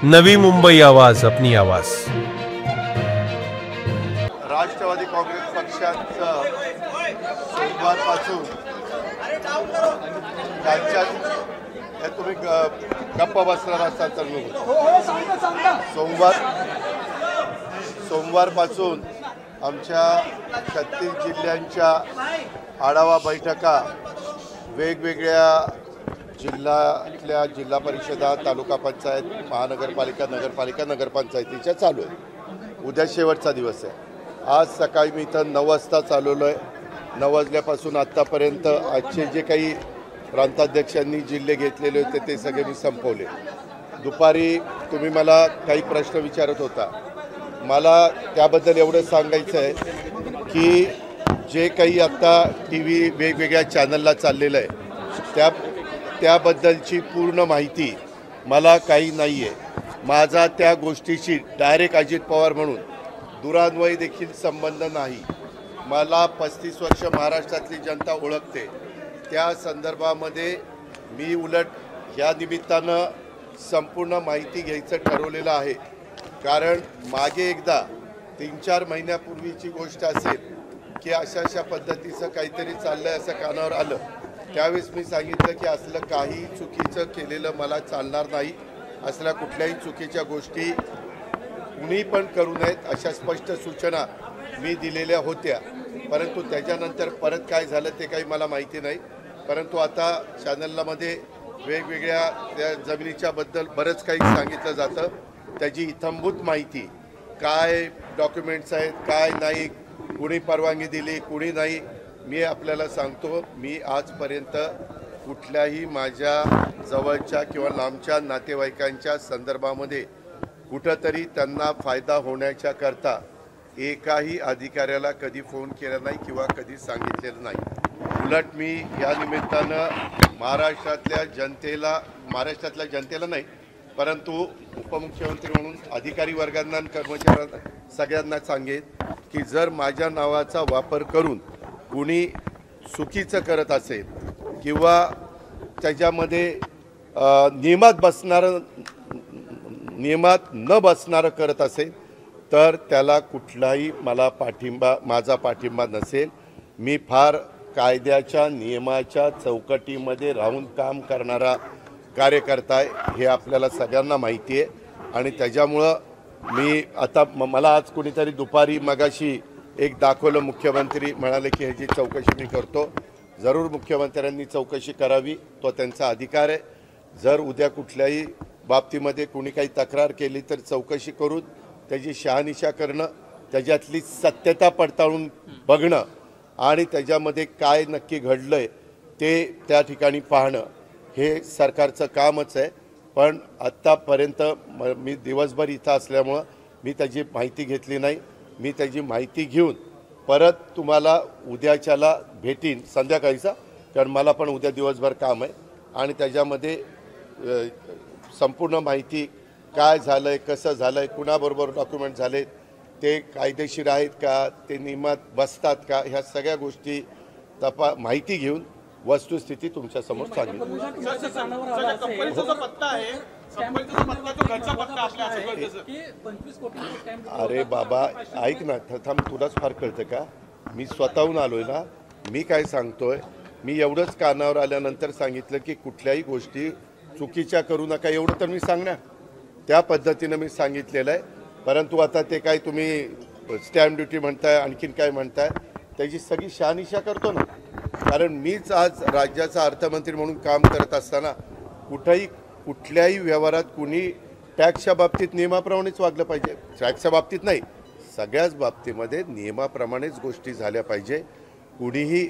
नवी मुंबई आवाज, अपनी आवाज। राष्ट्रवादी काँग्रेस पक्षाचं सोमवारपासून राज्यात तुम्ही गप्पा बसणार असाल तर सोमवारपासून आमच्या 36 जिल्ह्यांच्या आढावा बैठका वेगवेगळ्या जिल्ह्यातल्या जिल्हा परिषदा, तालुका पंचायत, महानगरपालिका, नगरपालिका, नगरपंचायतीच्या चालू आहे। उद्या शेवटचा दिवस आहे। आज सकाळी मी इथं 9 वाजता चालवलो आहे। 9 वाजल्यापासून आत्तापर्यंत आजचे जे काही प्रांताध्यक्षांनी जिल्हे घेतलेले होते ते सगळे मी संपवले। दुपारी तुम्ही मला काही प्रश्न विचारत होता, मला त्याबद्दल एवढं सांगायचं आहे की जे काही आता TV वेगवेगळ्या चॅनलला चाललेलं आहे त्याबद्दलची पूर्ण माहिती मला काही नाही आहे। माझा त्या गोष्टीशी डायरेक्ट अजित पवार म्हणून दुरान्वयी देखील संबंध नाही। मला 35 वर्ष महाराष्ट्रातली जनता ओळखते। त्या संदर्भामध्ये मी उलट या निमित्तानं संपूर्ण माहिती घ्यायचं ठरवलेलं आहे। कारण मागे एकदा 3-4 महिन्यापूर्वीची गोष्ट असेल की अशा पद्धतीचं काहीतरी चाललं आहे असं कानावर आलं, त्यावेळेस मी सांगितलं की असलं काही चुकीचं केलेलं मला चालणार नाही। असल्या कुठल्याही चुकीच्या गोष्टी कुणी पण करू नयेत अशा स्पष्ट सूचना मी दिलेल्या होत्या। परंतु त्याच्यानंतर परत काय झालं ते काही मला माहिती नाही। परंतु आता चॅनलमध्ये वेगवेगळ्या त्या जमिनीच्या बद्दल बरंच काही सांगितलं जातं। त्याची इत्थंभूत माहिती काय डॉक्युमेंट्स आहेत, काय नाही, कुणी परवानगी दिली, कुणी नाही, मी आपल्याला सांगतो, मी आजपर्यंत कुठल्याही माझ्या जवळच्या किंवा लांबच्या नातेवाईकांच्या संदर्भामध्ये कुठंतरी त्यांना फायदा होण्याच्या करता एकाही अधिकाऱ्याला कधी फोन केला नाही किंवा कधी सांगितलेलं नाही। उलट मी या निमित्तानं महाराष्ट्रातल्या जनतेला नाही, परंतु उपमुख्यमंत्री म्हणून अधिकारी वर्गांना, कर्मचाऱ्यांना सगळ्यांना सांगेन की जर माझ्या नावाचा वापर करून कुणी चुकीचं करत असेल किंवा त्याच्यामध्ये नियमात न बसणारं करत असेल तर त्याला कुठलाही माझा पाठिंबा नसेल। मी फार कायद्याच्या नियमाच्या चौकटीमध्ये राहून काम करणारा कार्यकर्ता आहे, हे आपल्याला सगळ्यांना माहिती आहे। आणि त्याच्यामुळं मी आता मला आज कुणीतरी दुपारी मगाशी एक दाखवलं, मुख्यमंत्री म्हणाले की ह्याची चौकशी मी करतो। जरूर मुख्यमंत्र्यांनी चौकशी करावी, तो त्यांचा अधिकार आहे। जर उद्या कुठल्याही बाबतीमध्ये कुणी काही तक्रार केली तर चौकशी करून त्याची शहानिशा करणं, त्याच्यातली सत्यता पडताळून बघणं आणि त्याच्यामध्ये काय नक्की घडलं आहे ते त्या ठिकाणी पाहणं हे सरकारचं कामच आहे। पण आत्तापर्यंत मी दिवसभर इथं असल्यामुळं मी त्याची माहिती घेतली नाही। मी त्याची माहिती घेऊन परत तुम्हाला उद्याच्याला भेटीन संध्याकाळीचा, कारण मला पण उद्या दिवसभर काम आहे आणि त्याच्यामध्ये संपूर्ण माहिती काय झालं आहे, कसं झालं आहे, कुणाबरोबर डॉक्युमेंट झाले, ते कायदेशीर आहेत का, ते नियमात बसतात का, ह्या सगळ्या गोष्टी माहिती घेऊन वस्तुस्थिती तुमच्यासमोर सांगेन। अरे बाबा ऐक ना, थांब, तुलाच फार कळतं का? मी स्वतःहून आलोय ना। मी काय सांगतोय, मी एवढंच कानावर आल्यानंतर सांगितलं की कुठल्याही गोष्टी चुकीच्या करू नका, एवढं तर मी सांगणार, त्या पद्धतीनं मी सांगितलेलं आहे। परंतु आता ते काय तुम्ही स्टॅम्प ड्युटी म्हणताय, आणखीन काय म्हणताय, त्याची सगळी शहानिशा करतो ना। कारण मीच आज राज्याचा अर्थमंत्री म्हणून काम करत असताना कुठल्याही व्यवहारात कुणी टॅक्सच्या बाबतीत नियमाप्रमाणेच वागलं पाहिजे। टॅक्सच्या बाबतीत नाही, सगळ्याच बाबतीमध्ये नियमाप्रमाणेच गोष्टी झाल्या पाहिजे। कुणीही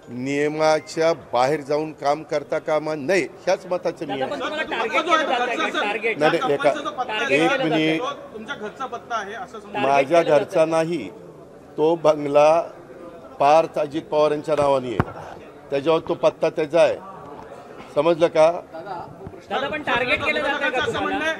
नियमाच्या बाहेर जाऊन काम करता कामा नये, ह्याच मताचं मी आहे। एक मिनिट, माझ्या घरचा नाही, तो बंगला पार्थ अजित पवार यांच्या नावाने आहे, त्याच्यावर तो पत्ता त्याचा आहे, समजलं का? दादा पण टार्गेट केलं जातं का तुम्हाला?